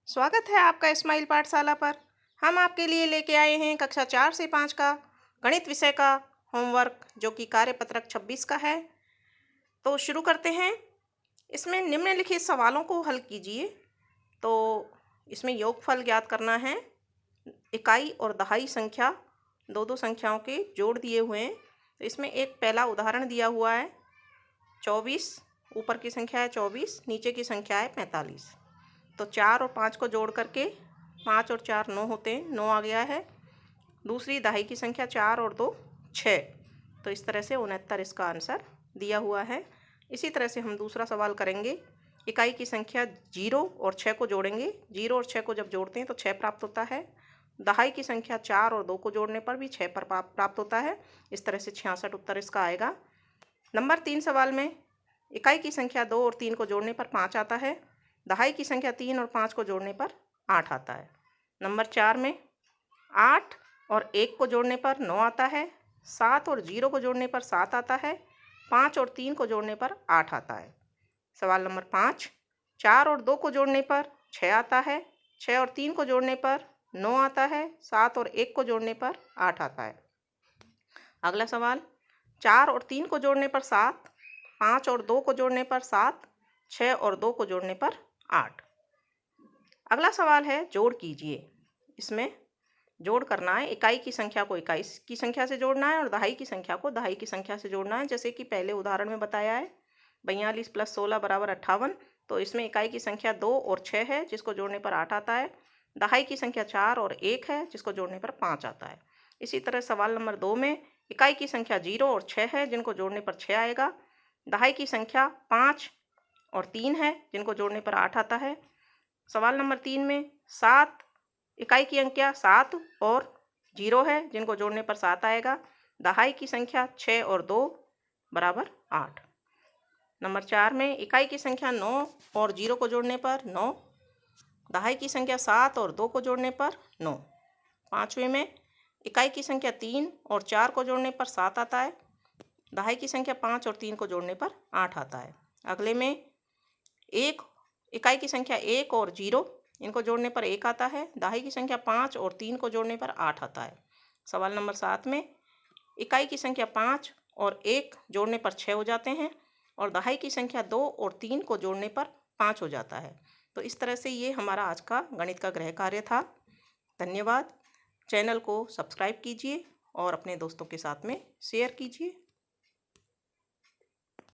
स्वागत है आपका स्माइल पाठशाला पर। हम आपके लिए लेके आए हैं कक्षा 4 से 5 का गणित विषय का होमवर्क, जो कि कार्यपत्रक 26 का है। तो शुरू करते हैं। इसमें निम्नलिखित सवालों को हल कीजिए। तो इसमें योगफल ज्ञात करना है। इकाई और दहाई संख्या दो दो संख्याओं के जोड़ दिए हुए हैं। तो इसमें एक पहला उदाहरण दिया हुआ है 24। ऊपर की संख्या है 24, नीचे की संख्या है 45। तो 4 और 5 को जोड़ करके 5 और 4 9 होते हैं, 9 आ गया है। दूसरी दहाई की संख्या 4 और 2 6। तो इस तरह से 69 इसका आंसर दिया हुआ है। इसी तरह से हम दूसरा सवाल करेंगे। इकाई की संख्या 0 और 6 को जोड़ेंगे। 0 और 6 को जब जोड़ते हैं तो 6 प्राप्त होता है। दहाई की संख्या 4 और 2 को जोड़ने पर भी 6 पर प्राप्त होता है। इस तरह से 66 उत्तर इसका आएगा। नंबर 3 सवाल में इकाई की संख्या 2 और 3 को जोड़ने पर 5 आता है। दहाई की संख्या 3 और 5 को जोड़ने पर 8 आता है। नंबर 4 में 8 और 1 को जोड़ने पर 9 आता है। 7 और 0 को जोड़ने पर 7 आता है। 5 और 3 को जोड़ने पर 8 आता है। सवाल नंबर 5, 4 और 2 को जोड़ने पर 6 आता है। 6 और 3 को जोड़ने पर 9 आता है। 7 और 1 को जोड़ने पर 8 आता है। अगला सवाल, 4 और 3 को जोड़ने पर 7, 5 और 2 को जोड़ने पर 7, 6 और 2 को जोड़ने पर 8। अगला सवाल है जोड़ कीजिए। इसमें जोड़ करना है। इकाई की संख्या को इकाई की संख्या से जोड़ना है और दहाई की संख्या को दहाई की संख्या से जोड़ना है, जैसे कि पहले उदाहरण में बताया है। 42 + 16 = 58। तो इसमें इकाई की संख्या 2 और 6 है, जिसको जोड़ने पर 8 आता है। दहाई की संख्या 4 और 1 है, जिसको जोड़ने पर 5 आता है। इसी तरह सवाल नंबर 2 में इकाई की संख्या 0 और 6 है, जिनको जोड़ने पर 6 आएगा। दहाई की संख्या 5 और 3 है, जिनको जोड़ने पर 8 आता है। सवाल नंबर 3 में 7 इकाई की अंकिया 7 और 0 है, जिनको जोड़ने पर 7 आएगा। दहाई की संख्या 6 और 2 = 8। नंबर 4 में इकाई की संख्या 9 और 0 को जोड़ने पर 9। दहाई की संख्या 7 और 2 को जोड़ने पर 9। पाँचवें में इकाई की संख्या 3 और 4 को जोड़ने पर 7 आता है। दहाई की संख्या 5 और 3 को जोड़ने पर 8 आता है। अगले में इकाई की संख्या 1 और 0, इनको जोड़ने पर 1 आता है। दहाई की संख्या 5 और 3 को जोड़ने पर 8 आता है। सवाल नंबर 7 में इकाई की संख्या 5 और 1 जोड़ने पर 6 हो जाते हैं और दहाई की संख्या 2 और 3 को जोड़ने पर 5 हो जाता है। तो इस तरह से ये हमारा आज का गणित का गृह कार्य था। धन्यवाद। चैनल को सब्सक्राइब कीजिए और अपने दोस्तों के साथ में शेयर कीजिए।